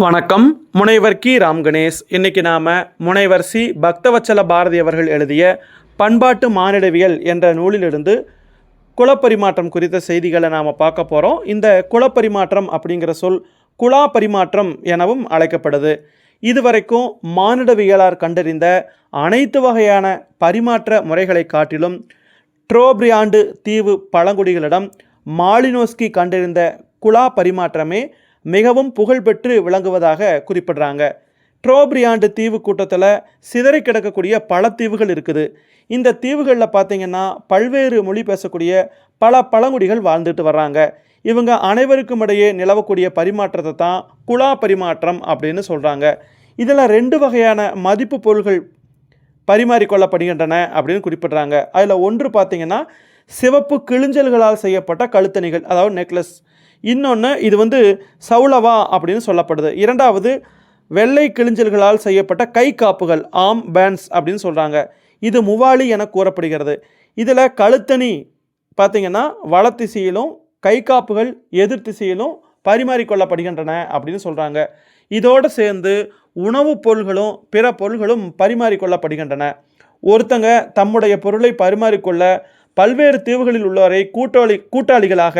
வணக்கம். முனைவர் கி ராம் கணேஷ். இன்றைக்கி நாம் முனைவர் சி பக்தவச்சல பாரதி அவர்கள் எழுதிய பண்பாட்டு மானிடவியல் என்ற நூலிலிருந்து குலப்பரிமாற்றம் குறித்த செய்திகளை நாம் பார்க்க போகிறோம். இந்த குலப்பரிமாற்றம் அப்படிங்கிற சொல் குலா பரிமாற்றம் எனவும் அழைக்கப்படுது. இதுவரைக்கும் மானிடவியலார் கண்டறிந்த அனைத்து வகையான பரிமாற்ற முறைகளை காட்டிலும் ட்ரோபிரியாண்டு தீவு பழங்குடிகளிடம் மாலினோஸ்கி கண்டறிந்த குலா பரிமாற்றமே மிகவும் புகழ்பெற்று விளங்குவதாக குறிப்பிடுறாங்க. ட்ரோபிரியாண்டு தீவு கூட்டத்தில் சிதறி கிடக்கக்கூடிய பல தீவுகள் இருக்குது. இந்த தீவுகளில் பார்த்திங்கன்னா பல்வேறு மொழி பேசக்கூடிய பல பழங்குடிகள் வாழ்ந்துட்டு வர்றாங்க. இவங்க அனைவருக்கும் இடையே நிலவக்கூடிய பரிமாற்றத்தை தான் குலா பரிமாற்றம் அப்படின்னு சொல்கிறாங்க. இதில் 2 வகையான மதிப்பு பொருள்கள் பரிமாறிக்கொள்ளப்படுகின்றன அப்படின்னு குறிப்பிட்றாங்க. அதில் ஒன்று பார்த்திங்கன்னா சிவப்பு கிழிஞ்சல்களால் செய்யப்பட்ட கழுத்தணிகள், அதாவது நெக்லஸ். இன்னொன்று இது சவுளவா அப்படின்னு சொல்லப்படுது. இரண்டாவது வெள்ளை கிழிஞ்சல்களால் செய்யப்பட்ட கை காப்புகள், ஆம் பேண்ட்ஸ் அப்படின்னு சொல்கிறாங்க. இது முவாலி என கூறப்படுகிறது. இதில் கழுத்தணி பார்த்திங்கன்னா வலத்திசையிலும் கை காப்புகள் எதிர் திசையிலும் பரிமாறிக்கொள்ளப்படுகின்றன அப்படின்னு சொல்கிறாங்க. இதோடு சேர்ந்து உணவுப் பொருள்களும் பிற பொருள்களும் பரிமாறிக்கொள்ளப்படுகின்றன. ஒருத்தங்க தம்முடைய பொருளை பரிமாறிக்கொள்ள பல்வேறு தீவுகளில் உள்ளவரை கூட்டாளிகளாக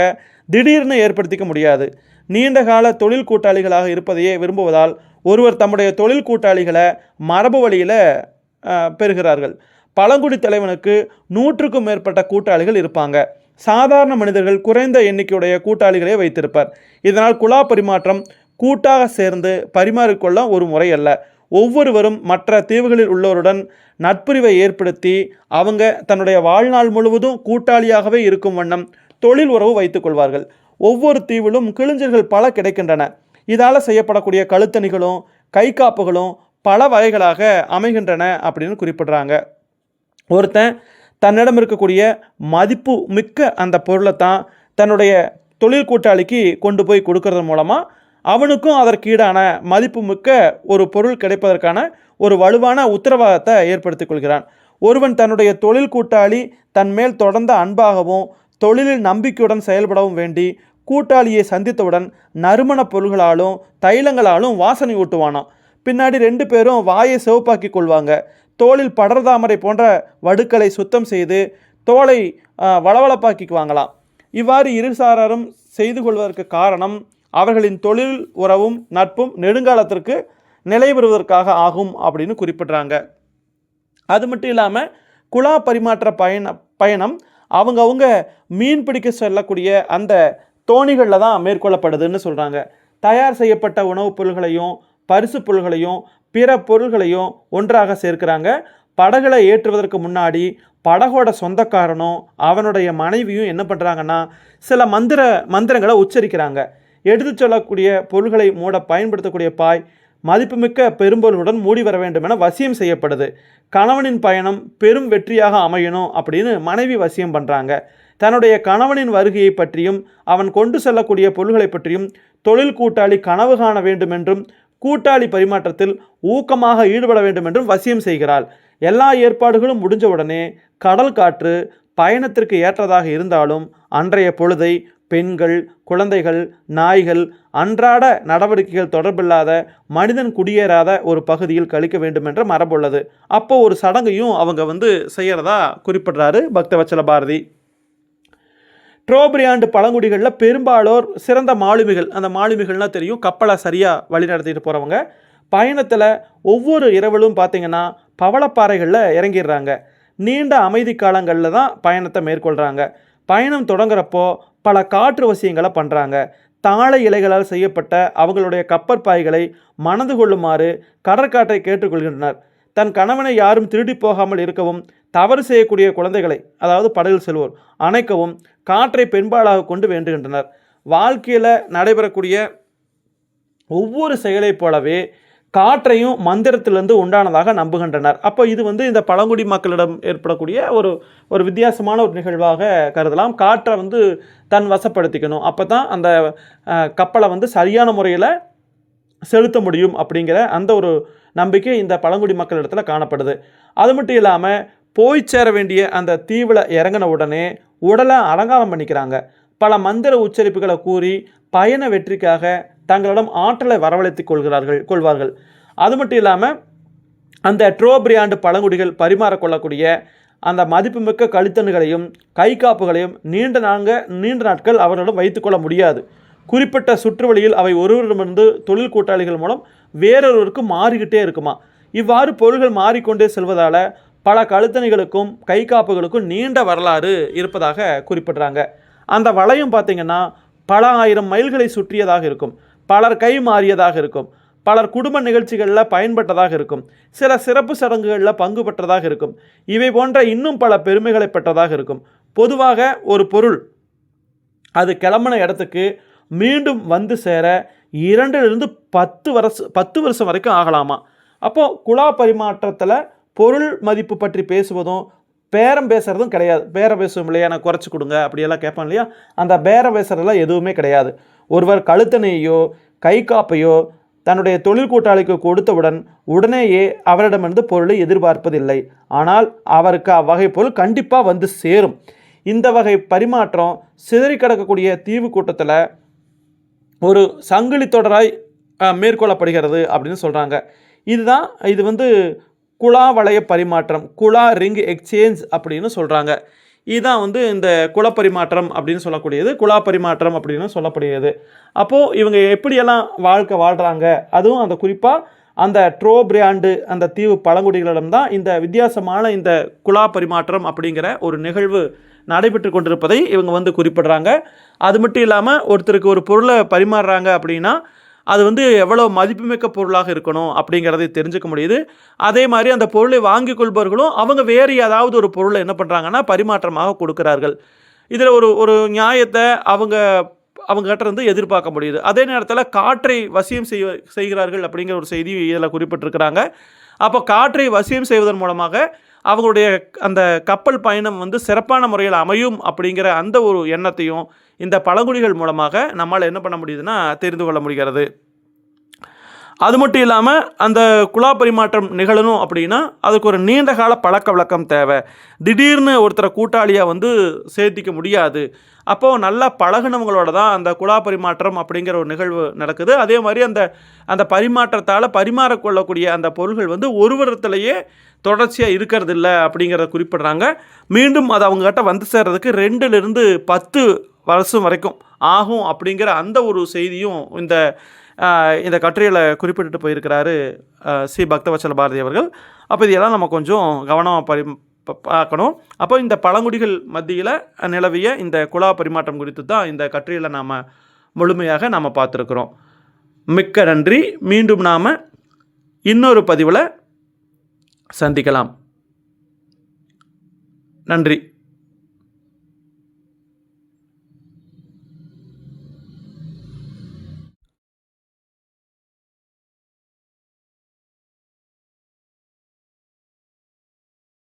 திடீர்னு ஏற்படுத்திக்க முடியாது. நீண்டகால தொழில் கூட்டாளிகளாக இருப்பதையே விரும்புவதால் ஒருவர் தம்முடைய தொழில் கூட்டாளிகளை மரபு வழியில் பெறுகிறார்கள். பழங்குடி தலைவனுக்கு 100க்கும் மேற்பட்ட கூட்டாளிகள் இருப்பாங்க. சாதாரண மனிதர்கள் குறைந்த எண்ணிக்கையுடைய கூட்டாளிகளே வைத்திருப்பார். இதனால் குலா பரிமாற்றம் கூட்டாக சேர்ந்து பரிமாறிக்கொள்ள ஒரு முறை அல்ல. ஒவ்வொருவரும் மற்ற தீவுகளில் உள்ளவருடன் நட்புரிவை ஏற்படுத்தி அவங்க தன்னுடைய வாழ்நாள் முழுவதும் கூட்டாளியாகவே இருக்கும் வண்ணம் தொழில் உறவு வைத்துக் கொள்வார்கள். ஒவ்வொரு தீவிலும் கிழிஞ்சல்கள் பல கிடைக்கின்றன. இதால் செய்யப்படக்கூடிய கழுத்தணிகளும் கை காப்புகளும் பல வகைகளாக அமைகின்றன அப்படின்னு குறிப்பிடுறாங்க. ஒருத்தன் தன்னிடம் இருக்கக்கூடிய மதிப்பு மிக்க அந்த பொருளை தான் தன்னுடைய தொழில் கூட்டாளிக்கு கொண்டு போய் கொடுக்கறது மூலமாக அவனுக்கும் அதற்கீடான மதிப்பு மிக்க ஒரு பொருள் கிடைப்பதற்கான ஒரு வலுவான உத்தரவாதத்தை ஏற்படுத்திக் கொள்கிறான். ஒருவன் தன்னுடைய தொழில் கூட்டாளி தன் மேல் தொடர்ந்த அன்பாகவும் தொழிலில் நம்பிக்கையுடன் செயல்படவும் வேண்டி கூட்டாளியை சந்தித்தவுடன் நறுமண பொருள்களாலும் தைலங்களாலும் வாசனை ஊட்டுவானாம். பின்னாடி 2 பேரும் வாயை சிவப்பாக்கி கொள்வாங்க. தோளில் படர்தாமரை போன்ற வடுக்களை சுத்தம் செய்து தோலை வளவளப்பாக்கிக்குவாங்களாம். இவ்வாறு இருசாராரும் செய்து கொள்வதற்கு காரணம் அவர்களின் தொழில் உறவும் நட்பும் நெடுங்காலத்திற்கு நிலை பெறுவதற்காக ஆகும் அப்படின்னு குறிப்பிட்றாங்க. அது மட்டும் இல்லாமல் குலா பரிமாற்ற பயணம் அவங்கவுங்க மீன் பிடிக்க செல்லக்கூடிய அந்த தோணிகளில் தான் மேற்கொள்ளப்படுதுன்னு சொல்கிறாங்க. தயார் செய்யப்பட்ட உணவுப் பொருள்களையும் பரிசு பொருள்களையும் பிற பொருள்களையும் ஒன்றாக சேர்க்கிறாங்க. படகுகளை ஏற்றுவதற்கு முன்னாடி படகோட சொந்தக்காரனும் அவனுடைய மனைவியும் என்ன பண்ணுறாங்கன்னா சில மந்திரங்களை உச்சரிக்கிறாங்க. எடுத்து சொல்லக்கூடிய பொருள்களை மூட பயன்படுத்தக்கூடிய பாய் மதிப்புமிக்க பெரும்பொருளுடன் மூடி வர வேண்டும் என வசியம் செய்யப்படுது. கணவனின் பயணம் பெரும் வெற்றியாக அமையணும் அப்படின்னு மனைவி வசியம் பண்ணுறாங்க. தன்னுடைய கணவனின் வருகையை பற்றியும் அவன் கொண்டு செல்லக்கூடிய பொருள்களை பற்றியும் தொழில் கூட்டாளி கனவு காண வேண்டும் என்றும் கூட்டாளி பரிமாற்றத்தில் ஊக்கமாக ஈடுபட வேண்டும் என்றும் வசியம் செய்கிறாள். எல்லா ஏற்பாடுகளும் முடிஞ்சவுடனே கடல் காற்று பயணத்திற்கு ஏற்றதாக இருந்தாலும் அன்றைய பொழுதை பெண்கள், குழந்தைகள், நாய்கள், அன்றாட நடவடிக்கைகள் தொடர்பில்லாத மனிதன் குடியேறாத ஒரு பகுதியில் கழிக்க வேண்டும் என்ற மரபுள்ளது. அப்போ ஒரு சடங்கையும் அவங்க செய்கிறதா குறிப்பிடுறாரு பக்தவச்சல பாரதி. ட்ரோபிரியாண்டு பழங்குடிகளில் பெரும்பாலோர் சிறந்த மாலுமிகள். அந்த மாலுமிகள்னால் தெரியும், கப்பலை சரியாக வழி நடத்திட்டு போகிறவங்க. பயணத்தில் ஒவ்வொரு இரவிலும் பார்த்திங்கன்னா பவளப்பாறைகளில் இறங்கிடுறாங்க. நீண்ட அமைதி காலங்களில் தான் பயணத்தை மேற்கொள்கிறாங்க. பயணம் தொடங்குறப்போ பல காற்று வசியங்களை பண்ணுறாங்க. தாழை இலைகளால் செய்யப்பட்ட அவங்களுடைய கப்பற்பாய்களை மணந்து கொள்ளுமாறு கடற்காற்றை கேட்டுக்கொள்கின்றனர். தன் கணவனை யாரும் திருடி போகாமல் இருக்கவும் தவறு செய்யக்கூடிய குழந்தைகளை, அதாவது படகில் செல்வோர், அணைக்கவும் காற்றை பெண்பாலாக கொண்டு வேண்டுகின்றனர். வாழ்க்கையில் நடைபெறக்கூடிய ஒவ்வொரு செயலை போலவே காற்றையும் மந்திரத்திலிருந்து உண்டானதாக நம்புகின்றனர். அப்போ இது இந்த பழங்குடி மக்களிடம் ஏற்படக்கூடிய ஒரு வித்தியாசமான ஒரு நிகழ்வாக கருதலாம். காற்றை தன் வசப்படுத்திக்கணும், அப்போ தான் அந்த கப்பலை சரியான முறையில் செலுத்த முடியும் அப்படிங்கிற அந்த ஒரு நம்பிக்கை இந்த பழங்குடி மக்களிடத்தில் காணப்படுது. அது மட்டும் இல்லாமல் போய் சேர வேண்டிய அந்த தீவில் இறங்கின உடனே உடலை அலங்காரம் பண்ணிக்கிறாங்க. பல மந்திர உச்சரிப்புகளை கூறி பயண வெற்றிக்காக தங்களிடம் ஆற்றலை வரவழைத்துக் கொள்வார்கள். அது மட்டும் இல்லாமல் அந்த ட்ரோபிரியாண்டு பழங்குடிகள் பரிமாறக்கொள்ளக்கூடிய அந்த மதிப்புமிக்க கழித்தணுகளையும் கை காப்புகளையும் நீண்ட நாட்கள் அவர்களிடம் வைத்துக்கொள்ள முடியாது. குறிப்பிட்ட சுற்றுவழியில் அவை ஒருவரிடமிருந்து தொழில் கூட்டாளிகள் மூலம் வேறொருவருக்கு மாறிக்கிட்டே இருக்குமா. இவ்வாறு பொருள்கள் மாறிக்கொண்டே செல்வதால் பல கழுத்தணிகளுக்கும் கை காப்புகளுக்கும் நீண்ட வரலாறு இருப்பதாக குறிப்பிட்றாங்க. அந்த வளையம் பார்த்திங்கன்னா பல ஆயிரம் மைல்களை சுற்றியதாக இருக்கும். பலர் கை மாறியதாக இருக்கும். பலர் குடும்ப நிகழ்ச்சிகளில் பயன்பட்டதாக இருக்கும். சில சிறப்பு சடங்குகளில் பங்கு பெற்றதாக இருக்கும். இவை போன்ற இன்னும் பல பெருமைகளை பெற்றதாக இருக்கும். பொதுவாக ஒரு பொருள் அது கிளம்பின இடத்துக்கு மீண்டும் வந்து சேர 2லிருந்து 10 வருஷம் வரைக்கும் ஆகலாமா. அப்போது குழா பரிமாற்றத்தில் பொருள் மதிப்பு பற்றி பேசுவதும் பேரம் பேசுகிறதும் கிடையாது. பேரம் பேசுவோம் இல்லையா, நான் குறைச்சி கொடுங்க அப்படியெல்லாம் கேட்பான் இல்லையா, அந்த பேரம் பேசுகிறதெல்லாம் எதுவுமே கிடையாது. ஒருவர் கழுத்தணையோ கை காப்பையோ தன்னுடைய தொழில் கூட்டாளிக்கு கொடுத்தவுடன் உடனேயே அவரிடமிருந்து பொருளை எதிர்பார்ப்பதில்லை. ஆனால் அவருக்கு அவ்வகை பொருள் கண்டிப்பாக வந்து சேரும். இந்த வகை பரிமாற்றம் சிதறி கிடக்கக்கூடிய தீவு கூட்டத்தில் ஒரு சங்கிலி தொடராய் மேற்கொள்ளப்படுகிறது அப்படின்னு சொல்கிறாங்க. இது வந்து குழா வளைய பரிமாற்றம், குழா ரிங் எக்ஸ்சேஞ்ச் அப்படின்னு சொல்கிறாங்க. இதுதான் வந்து இந்த குலப்பரிமாற்றம் அப்படின்னு சொல்லக்கூடியது, குழா பரிமாற்றம் அப்படின்னு சொல்லக்கூடியது. அப்போது இவங்க எப்படியெல்லாம் வாழ்க்கை வாழ்கிறாங்க, அதுவும் அந்த குறிப்பாக அந்த ட்ரோபிரியாண்டு அந்த தீவு பழங்குடிகளிடம் தான் இந்த வித்தியாசமான இந்த குழா பரிமாற்றம் அப்படிங்கிற ஒரு நிகழ்வு நடைபெற்று கொண்டிருப்பதை இவங்க வந்து குறிப்பிடுறாங்க. அது மட்டும் இல்லாமல் ஒருத்தருக்கு ஒரு பொருளை பரிமாறுறாங்க அப்படின்னா அது வந்து எவ்வளோ மதிப்புமிக்க பொருளாக இருக்கணும் அப்படிங்கிறதை தெரிஞ்சுக்க முடியுது. அதே மாதிரி அந்த பொருளை வாங்கி கொள்பவர்களும் அவங்க வேறு ஏதாவது ஒரு பொருளை என்ன பண்ணுறாங்கன்னா பரிமாற்றமாக கொடுக்குறார்கள். இதில் ஒரு நியாயத்தை அவங்ககிட்ட இருந்து எதிர்பார்க்க முடியுது. அதே நேரத்தில் காற்றை வசியம் செய்கிறார்கள் அப்படிங்கிற ஒரு செய்தி இதில் குறிப்பிட்டிருக்கிறாங்க. அப்போ காற்றை வசியம் செய்வதன் மூலமாக அவங்களுடைய அந்த கப்பல் பயணம் வந்து சிறப்பான முறையில் அமையும் அப்படிங்கிற அந்த ஒரு எண்ணத்தையும் இந்த பழங்குடிகள் மூலமாக நம்மால் என்ன பண்ண முடியுதுன்னா தெரிந்து கொள்ள முடிகிறது. அது மட்டும் இல்லாமல் அந்த குழா பரிமாற்றம் நிகழணும் அப்படின்னா அதுக்கு ஒரு நீண்ட கால பழக்க வழக்கம் தேவை. திடீர்னு ஒருத்தரை கூட்டாளியாக வந்து சேர்த்திக்க முடியாது. அப்போது நல்லா பழகினவங்களோட தான் அந்த குழா பரிமாற்றம் அப்படிங்கிற ஒரு நிகழ்வு நடக்குது. அதே மாதிரி அந்த பரிமாற்றத்தால் பரிமாறக்கொள்ளக்கூடிய அந்த பொருள்கள் வந்து ஒருவரத்துலேயே தொடர்ச்சியாக இருக்கிறது இல்லை அப்படிங்கிறத குறிப்பிட்றாங்க. மீண்டும் அது அவங்ககிட்ட வந்து சேர்றதுக்கு 2லிருந்து 10 வருஷம் வரைக்கும் ஆகும் அப்படிங்கிற அந்த ஒரு செய்தியும் இந்த கட்டுரையில் குறிப்பிட்டு போயிருக்கிறாரு சி பக்தவச்சல பாரதி அவர்கள். அப்போ இதெல்லாம் நம்ம கொஞ்சம் கவனமாக பார்க்கணும். அப்போ இந்த பழங்குடிகள் மத்தியில் நிலவிய இந்த குழா பரிமாற்றம் குறித்து தான் இந்த கட்டுரையில் நாம் முழுமையாக நாம் பார்த்துருக்குறோம். மிக்க நன்றி. மீண்டும் நாம் இன்னொரு பதிவில் சந்திக்கலாம். நன்றி.